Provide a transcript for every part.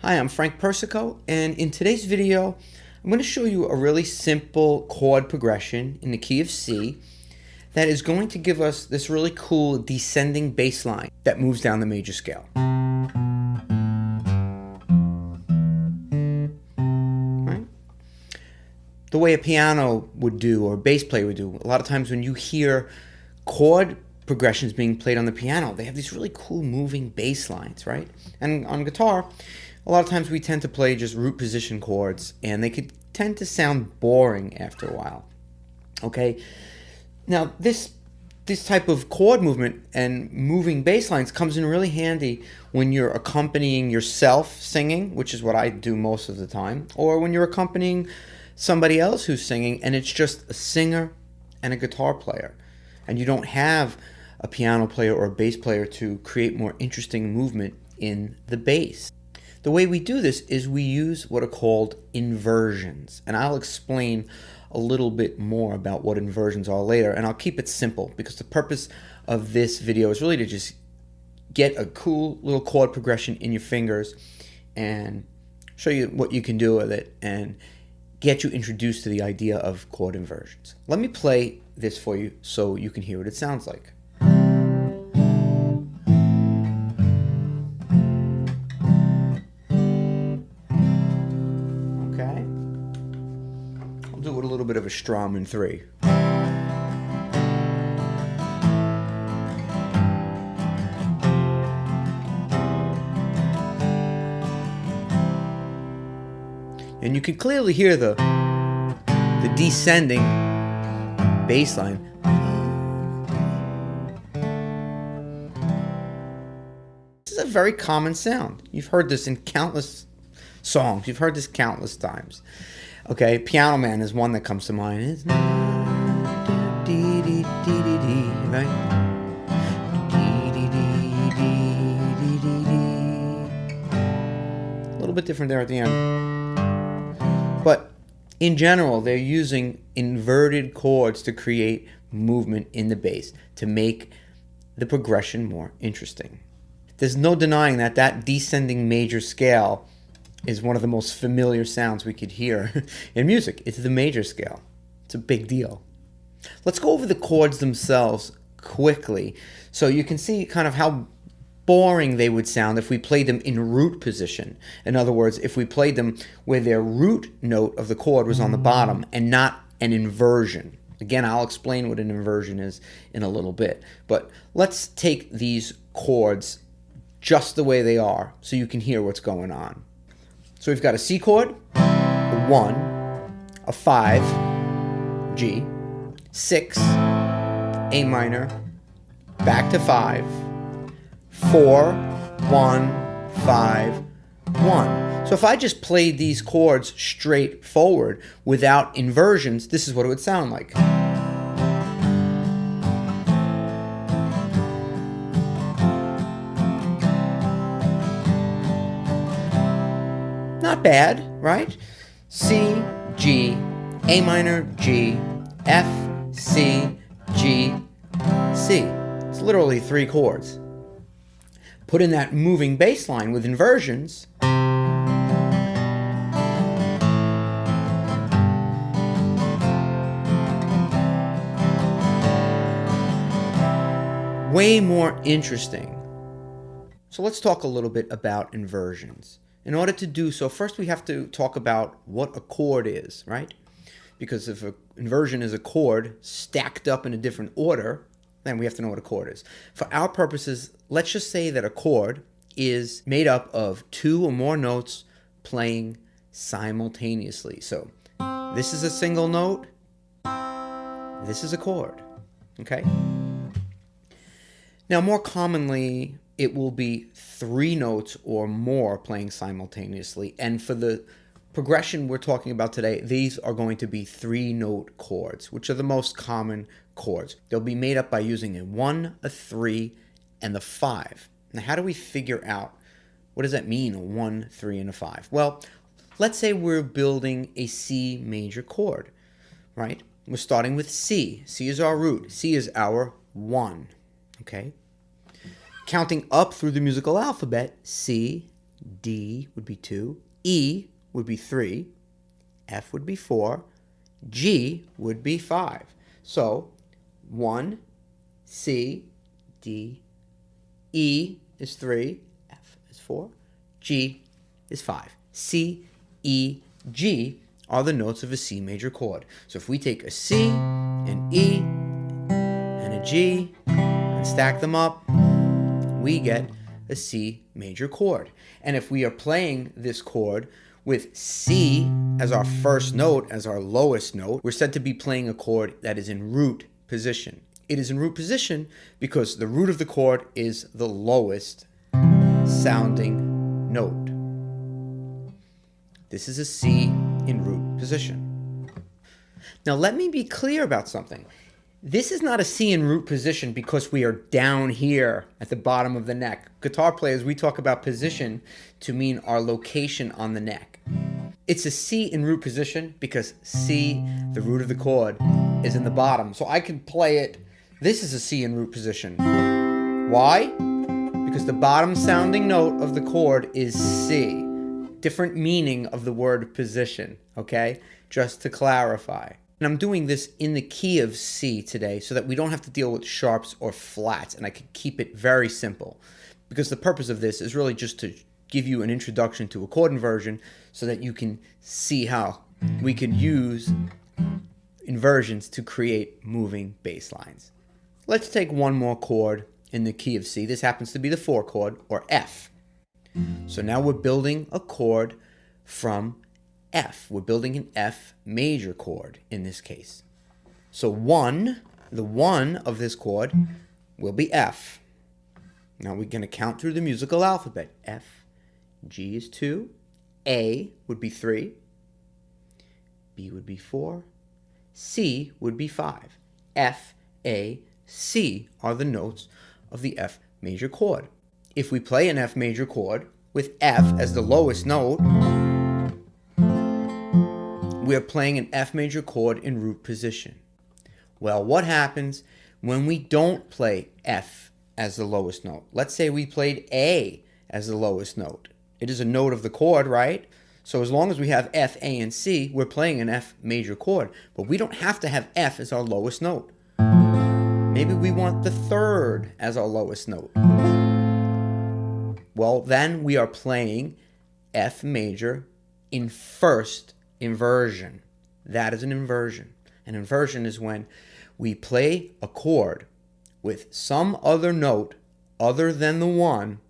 Hi, I'm Frank Persico, and in today's video, I'm going to show you a really simple chord progression in the key of C that is going to give us this really cool descending bass line that moves down the major scale. Right? The way a piano would do or a bass player would do, a lot of times when you hear chord progressions being played on the piano, they have these really cool moving bass lines, right? And on guitar, a lot of times we tend to play just root position chords, and they could tend to sound boring after a while. Okay, now this type of chord movement and moving bass lines comes in really handy when you're accompanying yourself singing, which is what I do most of the time, or when you're accompanying somebody else who's singing and it's just a singer and a guitar player, and you don't have a piano player or a bass player to create more interesting movement in the bass. The way we do this is we use what are called inversions, and I'll explain a little bit more about what inversions are later, and I'll keep it simple because the purpose of this video is really to just get a cool little chord progression in your fingers and show you what you can do with it and get you introduced to the idea of chord inversions. Let me play this for you so you can hear what it sounds like. Okay, I'll do it with a little bit of a strum in 3. And you can clearly hear the descending bass line. This is a very common sound. You've heard this in countless songs. You've heard this countless times. Okay, Piano Man is one that comes to mind. It's right? A little bit different there at the end. But in general, they're using inverted chords to create movement in the bass to make the progression more interesting. There's no denying that that descending major scale is one of the most familiar sounds we could hear in music. It's the major scale. It's a big deal. Let's go over the chords themselves quickly so you can see kind of how boring they would sound if we played them in root position. In other words, if we played them where their root note of the chord was on the bottom and not an inversion. Again, I'll explain what an inversion is in a little bit. But let's take these chords just the way they are so you can hear what's going on. So we've got a C chord, a 1, a 5, G, 6, A minor, back to 5, 4, 1, 5, 1. So if I just played these chords straight forward without inversions, this is what it would sound like. Not bad, right? C, G, A minor, G, F, C, G, C. It's literally 3 chords. Put in that moving bass line with inversions, way more interesting. So let's talk a little bit about inversions. In order to do so, first we have to talk about what a chord is, right? Because if an inversion is a chord stacked up in a different order, then we have to know what a chord is. For our purposes, let's just say that a chord is made up of 2 or more notes playing simultaneously. So this is a single note, this is a chord, okay? Now, more commonly, it will be 3 notes or more playing simultaneously. And for the progression we're talking about today, these are going to be 3-note chords, which are the most common chords. They'll be made up by using a 1, a 3, and the 5. Now, how do we figure out what does that mean, a 1, 3, and a 5? Well, let's say we're building a C major chord, right? We're starting with C. C is our root. C is our 1, okay? Counting up through the musical alphabet, C, D would be 2, E would be 3, F would be 4, G would be 5. So 1, C, D, E is 3, F is 4, G is 5. C, E, G are the notes of a C major chord. So if we take a C, an E, and a G, and stack them up, we get a C major chord. And if we are playing this chord with C as our first note, as our lowest note, we're said to be playing a chord that is in root position. It is in root position because the root of the chord is the lowest sounding note. This is a C in root position. Now let me be clear about something. This is not a C in root position because we are down here at the bottom of the neck. Guitar players, we talk about position to mean our location on the neck. It's a C in root position because C, the root of the chord, is in the bottom. So I can play it. This is a C in root position. Why? Because the bottom sounding note of the chord is C. Different meaning of the word position, okay? Just to clarify. And I'm doing this in the key of C today so that we don't have to deal with sharps or flats, and I can keep it very simple. Because the purpose of this is really just to give you an introduction to a chord inversion so that you can see how we can use inversions to create moving bass lines. Let's take one more chord in the key of C. This happens to be the 4 chord, or F. So now we're building a chord from F. We're building an F major chord in this case. So the 1 of this chord will be F. Now we're going to count through the musical alphabet. F, G is 2, A would be 3, B would be 4, C would be 5. F, A, C are the notes of the F major chord. If we play an F major chord with F as the lowest note, we're playing an F major chord in root position. Well, what happens when we don't play F as the lowest note? Let's say we played A as the lowest note. It is a note of the chord, right? So as long as we have F, A, and C, we're playing an F major chord. But we don't have to have F as our lowest note. Maybe we want the 3rd as our lowest note. Well, then we are playing F major in first inversion. That is an inversion. An inversion is when we play a chord with some other note other than the 1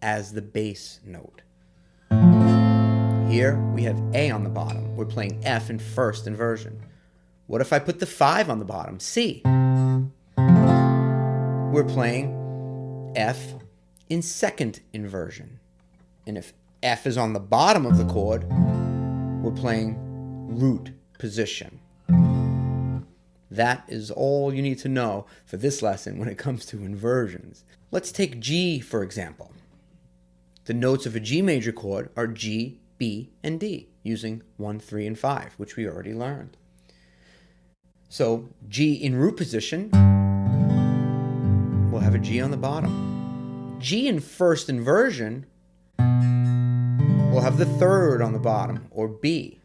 as the bass note. Here we have A on the bottom. We're playing F in first inversion. What if I put the 5 on the bottom? C. We're playing F in second inversion. And if F is on the bottom of the chord, we're playing root position. That is all you need to know for this lesson when it comes to inversions. Let's take G, for example. The notes of a G major chord are G, B, and D, using 1, 3, and 5, which we already learned. So G in root position, we'll have a G on the bottom. G in first inversion, we'll have the 3rd on the bottom, or B.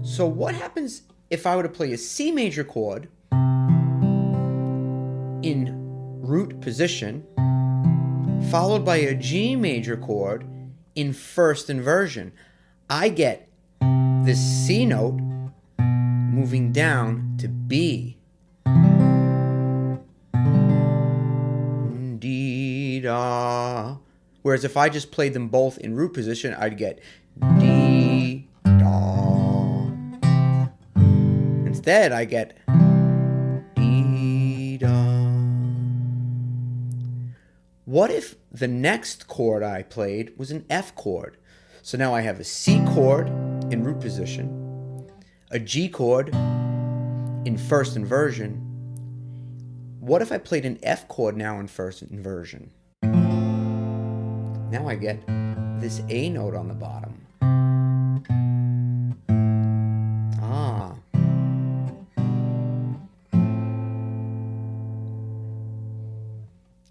So what happens if I were to play a C major chord in root position, followed by a G major chord in first inversion? I get this C note moving down to B. D, da. Whereas if I just played them both in root position, I'd get D, da. Instead, I get D, da. What if the next chord I played was an F chord? So now I have a C chord in root position, a G chord in first inversion. What if I played an F chord now in first inversion? Now I get this A note on the bottom. Ah.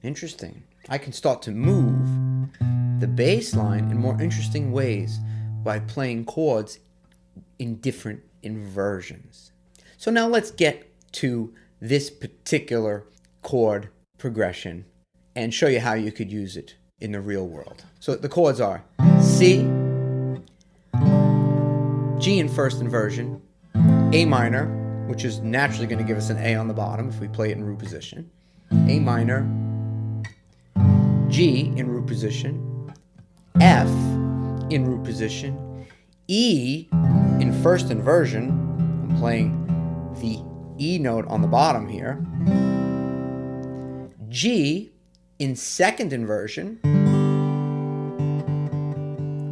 Interesting. I can start to move the bass line in more interesting ways by playing chords in different inversions. So now let's get to this particular chord progression and show you how you could use it in the real world. So the chords are C, G in first inversion, A minor, which is naturally going to give us an A on the bottom if we play it in root position, A minor, G in root position, F in root position, E in first inversion, I'm playing the E note on the bottom here, G in second inversion,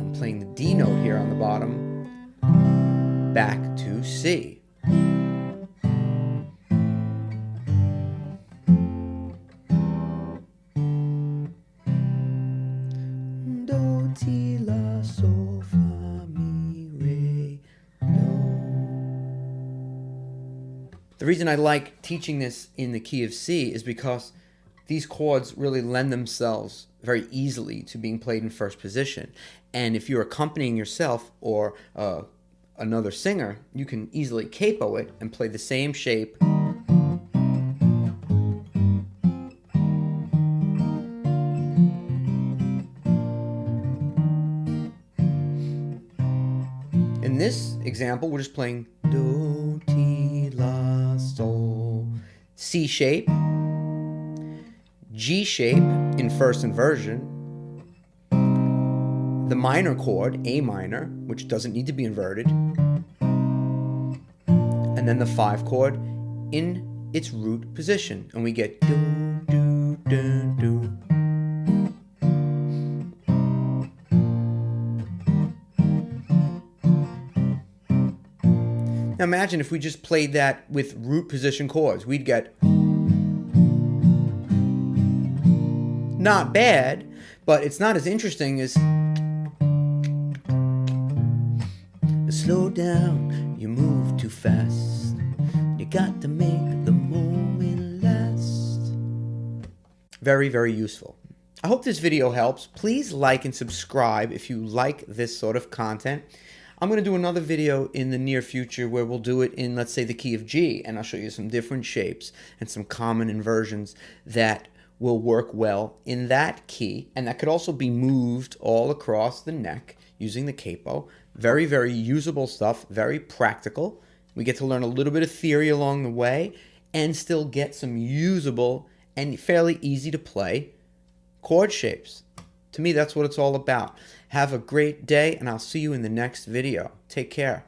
I'm playing the D note here on the bottom, back to C. Do, ti, la, sol, fa, mi, re, do. The reason I like teaching this in the key of C is because these chords really lend themselves very easily to being played in first position. And if you're accompanying yourself or another singer, you can easily capo it and play the same shape in this example. We're just playing do, ti, la, sol, C shape, G shape in first inversion, the minor chord, A minor, which doesn't need to be inverted, and then the 5 chord in its root position, and we get do, do, do, do. Now imagine if we just played that with root position chords. We'd get not bad, but it's not as interesting as slow down, you move too fast. You got to make the moment last. Very, very useful. I hope this video helps. Please like and subscribe if you like this sort of content. I'm going to do another video in the near future where we'll do it in, let's say, the key of G, and I'll show you some different shapes and some common inversions that will work well in that key, and that could also be moved all across the neck using the capo. Very, very usable stuff, very practical. We get to learn a little bit of theory along the way and still get some usable and fairly easy to play chord shapes. To me, that's what it's all about. Have a great day, and I'll see you in the next video. Take care.